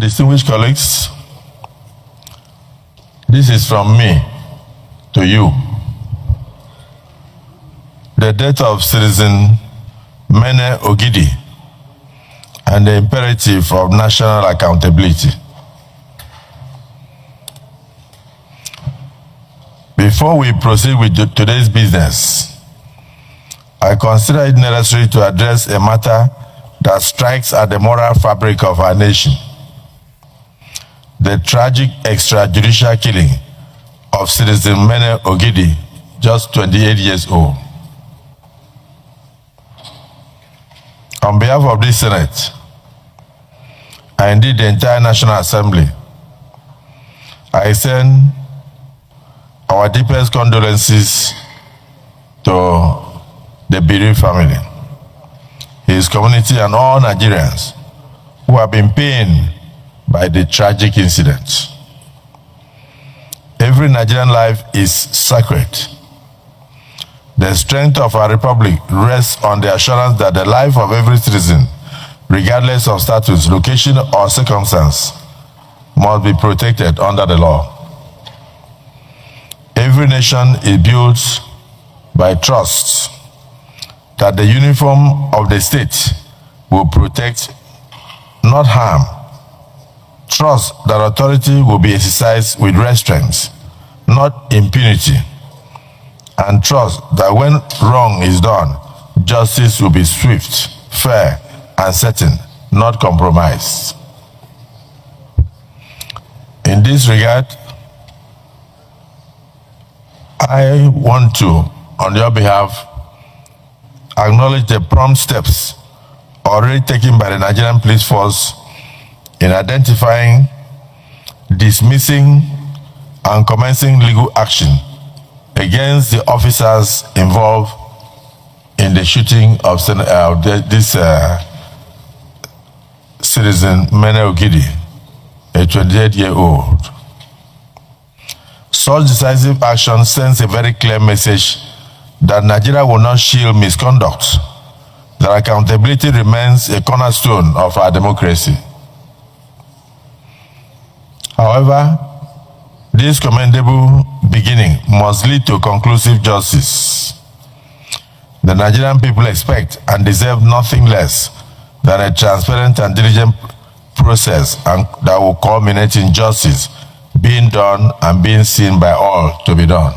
Distinguished colleagues, this is from me to you. The death of citizen Mene Ogidi and the imperative of national accountability. Before we proceed with today's business, I consider it necessary to address a matter that strikes at the moral fabric of our nation: the tragic extrajudicial killing of citizen Mene Ogidi, just 28 years old. On behalf of this Senate, and indeed the entire National Assembly, I send our deepest condolences to the bereaved family, his community, and all Nigerians who have been pained by the tragic incident. Every Nigerian life is sacred. The strength of our republic rests on the assurance that the life of every citizen, regardless of status, location, or circumstance, must be protected under the law. Every nation is built by trust that the uniform of the state will protect, not harm. Trust that authority will be exercised with restraint, not impunity. And trust that when wrong is done, justice will be swift, fair, and certain, not compromised. In this regard, I want to, on your behalf, acknowledge the prompt steps already taken by the Nigerian police force in identifying, dismissing, and commencing legal action against the officers involved in the shooting of this citizen Mene Ogidi, a 28-year-old. Such decisive action sends a very clear message that Nigeria will not shield misconduct, that accountability remains a cornerstone of our democracy. However, this commendable beginning must lead to conclusive justice. The Nigerian people expect and deserve nothing less than a transparent and diligent process that will culminate in justice being done and being seen by all to be done.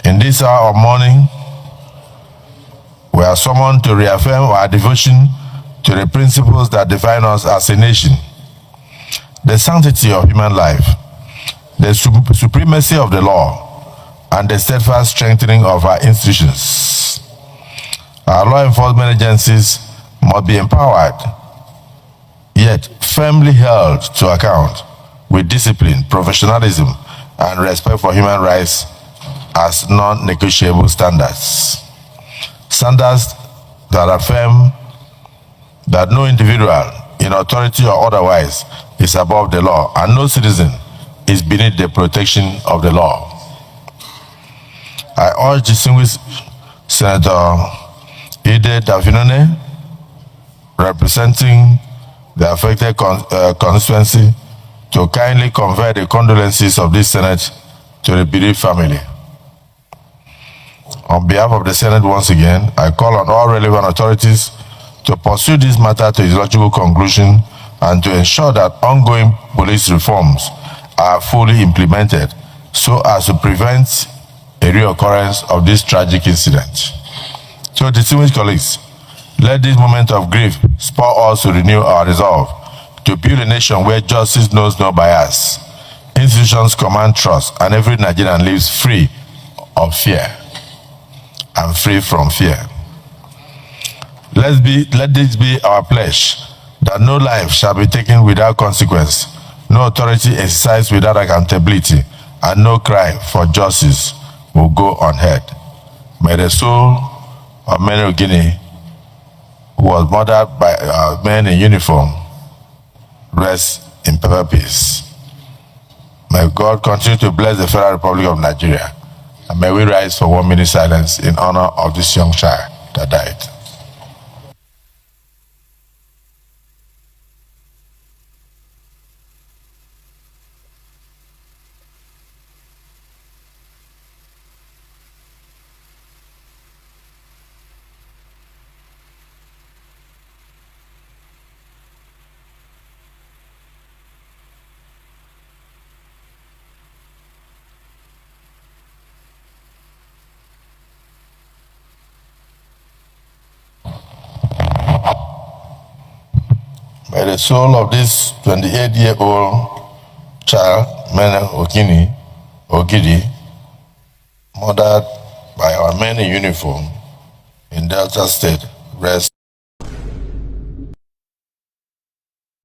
In this hour of mourning, we are summoned to reaffirm our devotion to the principles that define us as a nation: the sanctity of human life, the supremacy of the law, and the steadfast strengthening of our institutions. Our law enforcement agencies must be empowered, yet firmly held to account with discipline, professionalism, and respect for human rights as non-negotiable standards. Standards that affirm that no individual, in authority or otherwise, is above the law, and no citizen is beneath the protection of the law. I urge distinguished Senator Ide Davinone, representing the affected constituency, to kindly convey the condolences of this Senate to the bereaved family. On behalf of the Senate, once again, I call on all relevant authorities to pursue this matter to its logical conclusion and to ensure that ongoing police reforms are fully implemented so as to prevent a reoccurrence of this tragic incident. So, distinguished colleagues, let this moment of grief spur us to renew our resolve to build a nation where justice knows no bias, institutions command trust, and every Nigerian lives free of fear and free from fear. Let this be our pledge, that no life shall be taken without consequence, no authority exercised without accountability, and no cry for justice will go unheard. May the soul of Mene Ogidi, who was murdered by men in uniform, rest in perfect peace. May God continue to bless the Federal Republic of Nigeria, and may we rise for 1 minute silence in honor of this young child that died. May the soul of this 28-year-old child, Mene Ogidi, murdered by our men in uniform in Delta State, rest